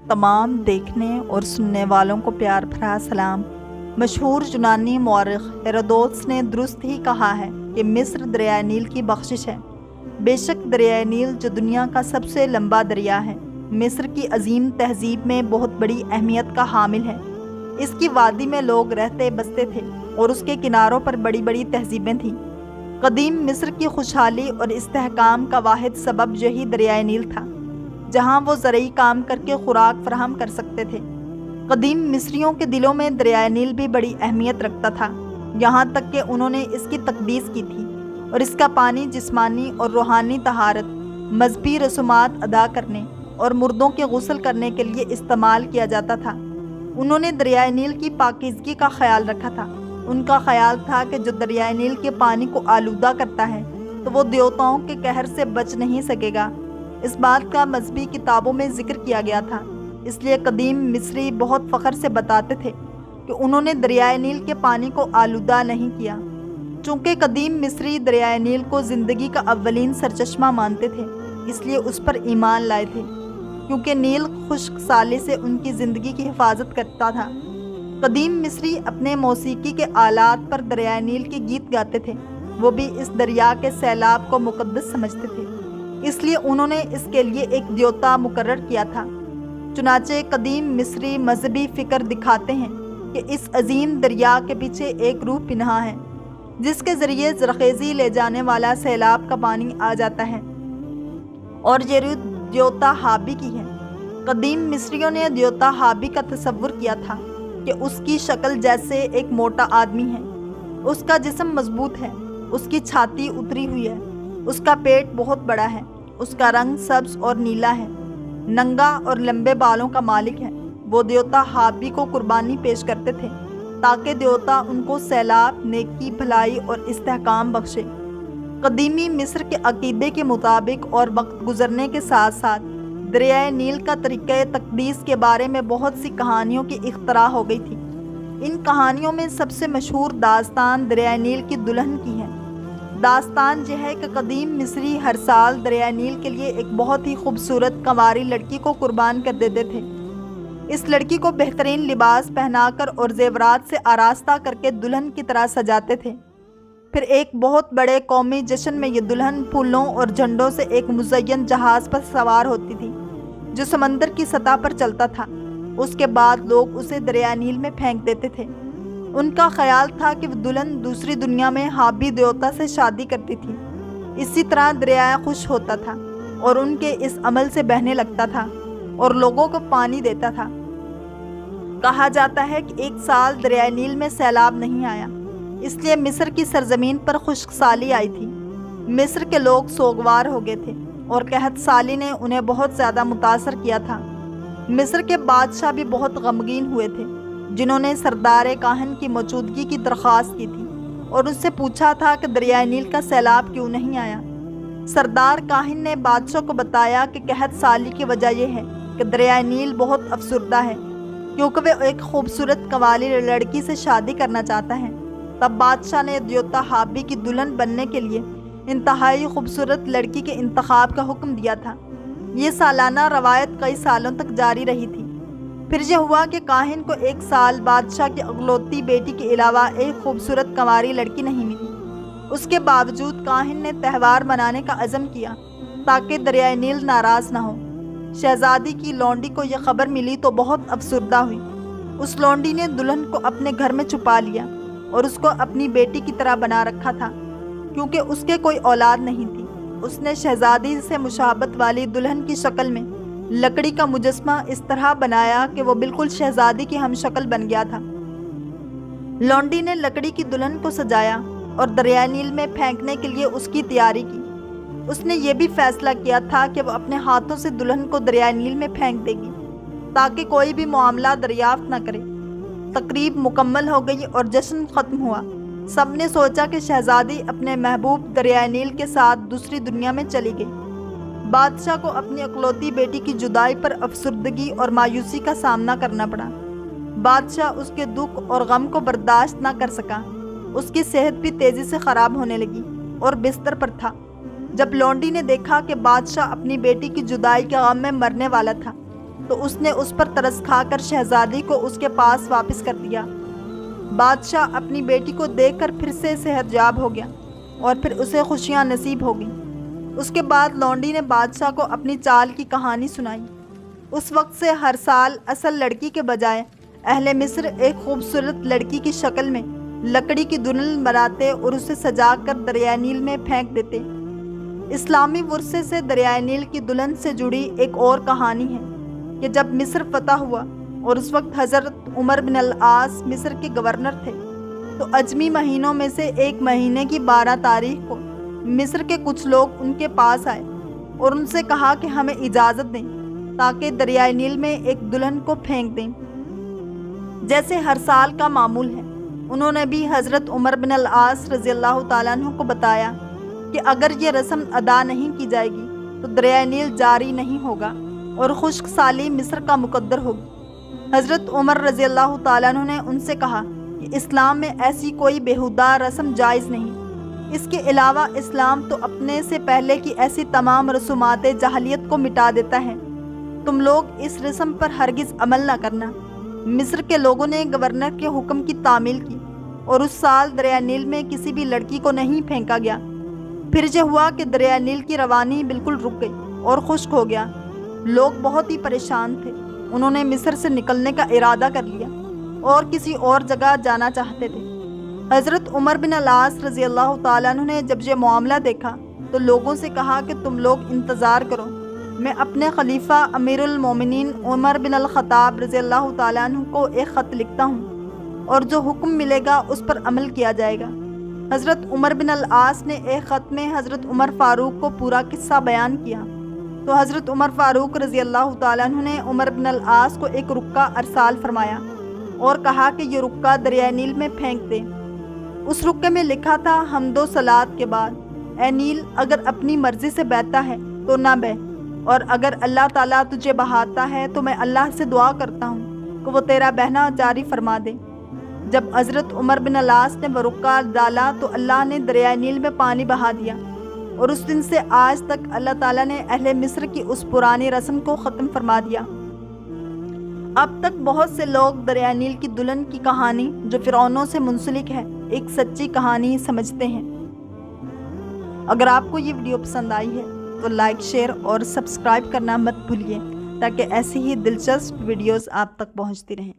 تمام دیکھنے اور سننے والوں کو پیار بھرا سلام۔ مشہور یونانی مورخ ہیرودوتس نے درست ہی کہا ہے کہ مصر دریائے نیل کی بخشش ہے۔ بے شک دریائے نیل جو دنیا کا سب سے لمبا دریا ہے، مصر کی عظیم تہذیب میں بہت بڑی اہمیت کا حامل ہے۔ اس کی وادی میں لوگ رہتے بستے تھے اور اس کے کناروں پر بڑی بڑی تہذیبیں تھیں۔ قدیم مصر کی خوشحالی اور استحکام کا واحد سبب یہی دریائے نیل تھا، جہاں وہ زرعی کام کر کے خوراک فراہم کر سکتے تھے۔ قدیم مصریوں کے دلوں میں دریائے نیل بھی بڑی اہمیت رکھتا تھا، یہاں تک کہ انہوں نے اس کی تقدیس کی تھی اور اس کا پانی جسمانی اور روحانی طہارت، مذہبی رسومات ادا کرنے اور مردوں کے غسل کرنے کے لیے استعمال کیا جاتا تھا۔ انہوں نے دریائے نیل کی پاکیزگی کا خیال رکھا تھا۔ ان کا خیال تھا کہ جو دریائے نیل کے پانی کو آلودہ کرتا ہے تو وہ دیوتاؤں کے قہر سے بچ نہیں سکے گا۔ اس بات کا مذہبی کتابوں میں ذکر کیا گیا تھا، اس لیے قدیم مصری بہت فخر سے بتاتے تھے کہ انہوں نے دریائے نیل کے پانی کو آلودہ نہیں کیا۔ چونکہ قدیم مصری دریائے نیل کو زندگی کا اولین سرچشمہ مانتے تھے، اس لیے اس پر ایمان لائے تھے، کیونکہ نیل خشک سالی سے ان کی زندگی کی حفاظت کرتا تھا۔ قدیم مصری اپنے موسیقی کے آلات پر دریائے نیل کے گیت گاتے تھے۔ وہ بھی اس دریا کے سیلاب کو مقدس سمجھتے تھے، اس لیے انہوں نے اس کے لیے ایک دیوتا مقرر کیا تھا۔ چنانچہ قدیم مصری مذہبی فکر دکھاتے ہیں کہ اس عظیم دریا کے پیچھے ایک روح پنہاں ہے، جس کے ذریعے زرخیزی لے جانے والا سیلاب کا پانی آ جاتا ہے، اور یہ روح دیوتا ہابی کی ہے۔ قدیم مصریوں نے دیوتا ہابی کا تصور کیا تھا کہ اس کی شکل جیسے ایک موٹا آدمی ہے، اس کا جسم مضبوط ہے، اس کی چھاتی اتری ہوئی ہے، اس کا پیٹ بہت بڑا ہے، اس کا رنگ سبز اور نیلا ہے، ننگا اور لمبے بالوں کا مالک ہے۔ وہ دیوتا ہابی کو قربانی پیش کرتے تھے تاکہ دیوتا ان کو سیلاب، نیکی، بھلائی اور استحکام بخشے۔ قدیمی مصر کے عقیدے کے مطابق اور وقت گزرنے کے ساتھ ساتھ دریائے نیل کا طریقہ تقدیس کے بارے میں بہت سی کہانیوں کی اختراع ہو گئی تھی۔ ان کہانیوں میں سب سے مشہور داستان دریائے نیل کی دلہن کی ہے۔ داستان یہ ہے کہ قدیم مصری ہر سال دریائے نیل کے لیے ایک بہت ہی خوبصورت کنواری لڑکی کو قربان کر دیتے تھے۔ اس لڑکی کو بہترین لباس پہنا کر اور زیورات سے آراستہ کر کے دلہن کی طرح سجاتے تھے۔ پھر ایک بہت بڑے قومی جشن میں یہ دلہن پھولوں اور جھنڈوں سے ایک مزین جہاز پر سوار ہوتی تھی جو سمندر کی سطح پر چلتا تھا۔ اس کے بعد لوگ اسے دریائے نیل میں پھینک دیتے تھے۔ ان کا خیال تھا کہ وہ دلہن دوسری دنیا میں ہابی دیوتا سے شادی کرتی تھی۔ اسی طرح دریا خوش ہوتا تھا اور ان کے اس عمل سے بہنے لگتا تھا اور لوگوں کو پانی دیتا تھا۔ کہا جاتا ہے کہ ایک سال دریائے نیل میں سیلاب نہیں آیا، اس لیے مصر کی سرزمین پر خشک سالی آئی تھی۔ مصر کے لوگ سوگوار ہو گئے تھے اور قحط سالی نے انہیں بہت زیادہ متاثر کیا تھا۔ مصر کے بادشاہ بھی بہت غمگین ہوئے تھے، جنہوں نے سردار کاہن کی موجودگی کی درخواست کی تھی اور اس سے پوچھا تھا کہ دریائے نیل کا سیلاب کیوں نہیں آیا۔ سردار کاہن نے بادشاہ کو بتایا کہ قحط سالی کی وجہ یہ ہے کہ دریائے نیل بہت افسردہ ہے، کیونکہ وہ ایک خوبصورت قوالی لڑکی سے شادی کرنا چاہتا ہے۔ تب بادشاہ نے دیوتا ہابی کی دلہن بننے کے لیے انتہائی خوبصورت لڑکی کے انتخاب کا حکم دیا تھا۔ یہ سالانہ روایت کئی سالوں تک جاری رہی تھی۔ پھر یہ ہوا کہ کاہن کو ایک سال بادشاہ کی اکلوتی بیٹی کے علاوہ ایک خوبصورت کنواری لڑکی نہیں ملی۔ اس کے باوجود کاہن نے تہوار منانے کا عزم کیا تاکہ دریائے نیل ناراض نہ ہو۔ شہزادی کی لونڈی کو یہ خبر ملی تو بہت افسردہ ہوئی۔ اس لونڈی نے دلہن کو اپنے گھر میں چھپا لیا اور اس کو اپنی بیٹی کی طرح بنا رکھا تھا، کیونکہ اس کے کوئی اولاد نہیں تھی۔ اس نے شہزادی سے مشابہت والی دلہن کی شکل میں لکڑی کا مجسمہ اس طرح بنایا کہ وہ بالکل شہزادی کی ہم شکل بن گیا تھا۔ لونڈی نے لکڑی کی دلہن کو سجایا اور دریائے نیل میں پھینکنے کے لیے اس کی تیاری کی۔ اس نے یہ بھی فیصلہ کیا تھا کہ وہ اپنے ہاتھوں سے دلہن کو دریائے نیل میں پھینک دے گی تاکہ کوئی بھی معاملہ دریافت نہ کرے۔ تقریب مکمل ہو گئی اور جشن ختم ہوا۔ سب نے سوچا کہ شہزادی اپنے محبوب دریائے نیل کے ساتھ دوسری دنیا میں چلی گئی۔ بادشاہ کو اپنی اکلوتی بیٹی کی جدائی پر افسردگی اور مایوسی کا سامنا کرنا پڑا۔ بادشاہ اس کے دکھ اور غم کو برداشت نہ کر سکا۔ اس کی صحت بھی تیزی سے خراب ہونے لگی اور بستر پر تھا۔ جب لونڈی نے دیکھا کہ بادشاہ اپنی بیٹی کی جدائی کے غم میں مرنے والا تھا تو اس نے اس پر ترس کھا کر شہزادی کو اس کے پاس واپس کر دیا۔ بادشاہ اپنی بیٹی کو دیکھ کر پھر سے صحت یاب ہو گیا اور پھر اسے خوشیاں نصیب ہو گئیں۔ اس کے بعد لونڈی نے بادشاہ کو اپنی چال کی کہانی سنائی۔ اس وقت سے ہر سال اصل لڑکی کے بجائے اہل مصر ایک خوبصورت لڑکی کی شکل میں لکڑی کی دلہن بناتے اور اسے سجا کر دریائے نیل میں پھینک دیتے۔ اسلامی ورثے سے دریائے نیل کی دلہن سے جڑی ایک اور کہانی ہے کہ جب مصر فتح ہوا اور اس وقت حضرت عمر بن العاص مصر کے گورنر تھے، تو اجمی مہینوں میں سے ایک مہینے کی 12 تاریخ کو مصر کے کچھ لوگ ان کے پاس آئے اور ان سے کہا کہ ہمیں اجازت دیں تاکہ دریائے نیل میں ایک دلہن کو پھینک دیں، جیسے ہر سال کا معمول ہے۔ انہوں نے بھی حضرت عمر بن العاص رضی اللہ تعالیٰ عنہ کو بتایا کہ اگر یہ رسم ادا نہیں کی جائے گی تو دریائے نیل جاری نہیں ہوگا اور خشک سالی مصر کا مقدر ہوگی۔ حضرت عمر رضی اللہ تعالیٰ عنہ نے ان سے کہا کہ اسلام میں ایسی کوئی بیہودہ رسم جائز نہیں۔ اس کے علاوہ اسلام تو اپنے سے پہلے کی ایسی تمام رسومات جاہلیت کو مٹا دیتا ہے۔ تم لوگ اس رسم پر ہرگز عمل نہ کرنا۔ مصر کے لوگوں نے گورنر کے حکم کی تعمیل کی اور اس سال دریائے نیل میں کسی بھی لڑکی کو نہیں پھینکا گیا۔ پھر یہ ہوا کہ دریائے نیل کی روانی بالکل رک گئی اور خشک ہو گیا۔ لوگ بہت ہی پریشان تھے۔ انہوں نے مصر سے نکلنے کا ارادہ کر لیا اور کسی اور جگہ جانا چاہتے تھے۔ حضرت عمر بن العاص رضی اللہ تعالیٰ عنہ نے جب یہ معاملہ دیکھا تو لوگوں سے کہا کہ تم لوگ انتظار کرو، میں اپنے خلیفہ امیر المومنین عمر بن الخطاب رضی اللہ تعالیٰ عنہ کو ایک خط لکھتا ہوں اور جو حکم ملے گا اس پر عمل کیا جائے گا۔ حضرت عمر بن العاص نے ایک خط میں حضرت عمر فاروق کو پورا قصہ بیان کیا تو حضرت عمر فاروق رضی اللہ تعالیٰ عنہ نے عمر بن العاص کو ایک رکہ ارسال فرمایا اور کہا کہ یہ رکہ دریائے نیل میں پھینک دے۔ اس رکے میں لکھا تھا حمد و صلات کے بعد، اے نیل اگر اپنی مرضی سے بہتا ہے تو نہ بہہ، اور اگر اللہ تعالیٰ تجھے بہاتا ہے تو میں اللہ سے دعا کرتا ہوں کہ وہ تیرا بہنا جاری فرما دے۔ جب حضرت عمر بن العاص نے وہ رکہ ڈالا تو اللہ نے دریائے نیل میں پانی بہا دیا، اور اس دن سے آج تک اللہ تعالیٰ نے اہل مصر کی اس پرانی رسم کو ختم فرما دیا۔ اب تک بہت سے لوگ دریائے نیل کی دلہن کی کہانی جو فرعونوں سے منسلک ہے ایک سچی کہانی سمجھتے ہیں۔ اگر آپ کو یہ ویڈیو پسند آئی ہے تو لائک، شیئر اور سبسکرائب کرنا مت بھولیے تاکہ ایسی ہی دلچسپ ویڈیوز آپ تک پہنچتی رہیں۔